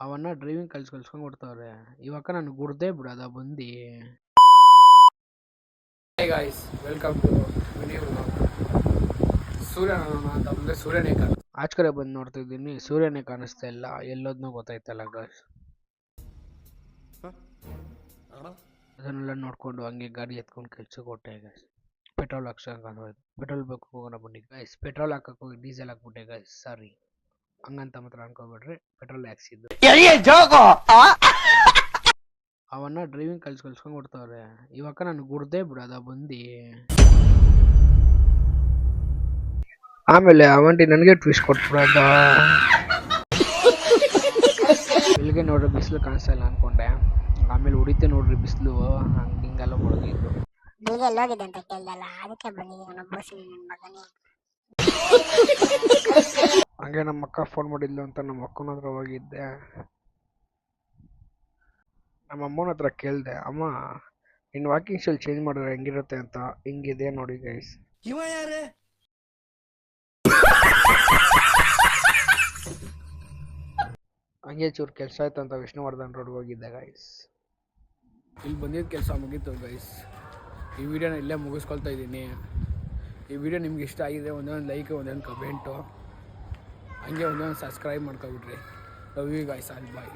ಅವನ್ನ ಡ್ರೈವಿಂಗ್ ಕಲ್ಸ್ಕೊಂಡು ಕೊಡ್ತಾವ್ರೆ. ಇವಾಗ ನಾನು ಗುಡ್ದೇ ಬಿಡೋದ ಬಂದು. Hey guys, welcome to video vlog. ಸೂರ್ಯನೇ ಆಚ ಕಡೆ ಬಂದು ನೋಡ್ತಿದ್ದೀನಿ, ಸೂರ್ಯನೇ ಕಾಣಿಸ್ತಾ ಇಲ್ಲ, ಎಲ್ಲೋದ್ನೂ ಗೊತ್ತಾಯ್ತಲ್ಲ ಗಾಯ್ಸ್. ಅದನ್ನೆಲ್ಲ ನೋಡ್ಕೊಂಡು ಹಂಗೆ ಗಾಡಿ ಎತ್ಕೊಂಡು ಕೆಲ್ಸಕ್ಕೆ ಕೊಟ್ಟೆ ಗಾಯ್ಸ್. ಪೆಟ್ರೋಲ್ ಹಾಕ್ಸೋದು, ಪೆಟ್ರೋಲ್ ಬೇಕು, ಹೋಗೋಣ ಬನ್ನಿ ಗಾಯ್ಸ್. ಪೆಟ್ರೋಲ್ ಹಾಕಕ್ಕೆ ಹೋಗಿ ಡೀಸೆಲ್ ಹಾಕ್ಬಿಟ್ಟೆ ಗಾಯ್ಸ್, ಸಾರಿ. ಹಂಗಂತ ಮಾತ್ರ ಅನ್ಕೋಬೇಡ್ರಿ, ಪೆಟ್ರೋಲ್ ಹಾಕ್ಸಿದ್ದು. ಅವನ್ನ ಡ್ರೈವಿಂಗ್ ಕಲ್ಸ್ಕೊಂಡು ಕೊಡ್ತಾವ್ರೆ. ಇವಾಗ ನಾನು ಗುಡ್ದೇ ಬಿಡೋದ ಬಂದು. ಆಮೇಲೆ ಅವಂಟಿ ನನಗೆ ಟ್ವಿಸ್ಟ್ ಕೊಟ್ಬಿಡೋದ. ಇಲ್ಲಿಗೆ ನೋಡ್ರಿ ಬಿಸಿಲು ಕಾಣಿಸ್ತಾ ಇಲ್ಲ ಅನ್ಕೊಂಡೆ, ಆಮೇಲೆ ಹೊಡಿತೆ ನೋಡ್ರಿ ಬಿಸಿಲು, ಹಿಂಗೆಲ್ಲ ಮುಳುಗಿದ್ದು. ಅಂತ ಕೇಳ್ದಲ್ಲ, ಅದಕ್ಕೆ ಬಂದಿದ್ದೀನಿ. ಹಂಗೆ ನಮ್ಮ ಅಕ್ಕ ಫೋನ್ ಮಾಡಿದ್ಲು ಅಂತ ನಮ್ಮ ಅಕ್ಕನ ಹತ್ರ ಹೋಗಿದ್ದೆ. ನಮ್ಮ ಅಮ್ಮನ ಹತ್ರ ಕೇಳಿದೆ, ಅಮ್ಮ ಇನ್ನು ವಾಕಿಂಗ್ ಸ್ಟೈಲ್ ಚೇಂಜ್ ಮಾಡಿದ್ರೆ ಹೆಂಗಿರುತ್ತೆ ಅಂತ. ಹಿಂಗಿದೆ ನೋಡಿ ಗೈಸ್. ಹಂಗೆ ಚೂರು ಕೆಲಸ ಆಯ್ತು ಅಂತ ವಿಷ್ಣುವರ್ಧನ್ ರೋಡ್ಗೆ ಹೋಗಿದ್ದೆ ಗೈಸ್. ಇಲ್ಲಿ ಬಂದಿದ್ದ ಕೆಲಸ ಮುಗೀತು ಗೈಸ್. ಈ ವಿಡಿಯೋನ ಇಲ್ಲೇ ಮುಗಿಸ್ಕೊಳ್ತಾ ಇದ್ದೀನಿ. ಈ ವಿಡಿಯೋ ನಿಮ್ಗೆ ಇಷ್ಟ ಆಗಿದೆ ಒಂದೊಂದು ಲೈಕ್, ಒಂದೊಂದು ಕಮೆಂಟು, ಹಂಗೆ ಒಂದೊಂದು ಸಬ್ಸ್ಕ್ರೈಬ್ ಮಾಡ್ಕೊಬಿಟ್ರಿ. Love you guys, all bye.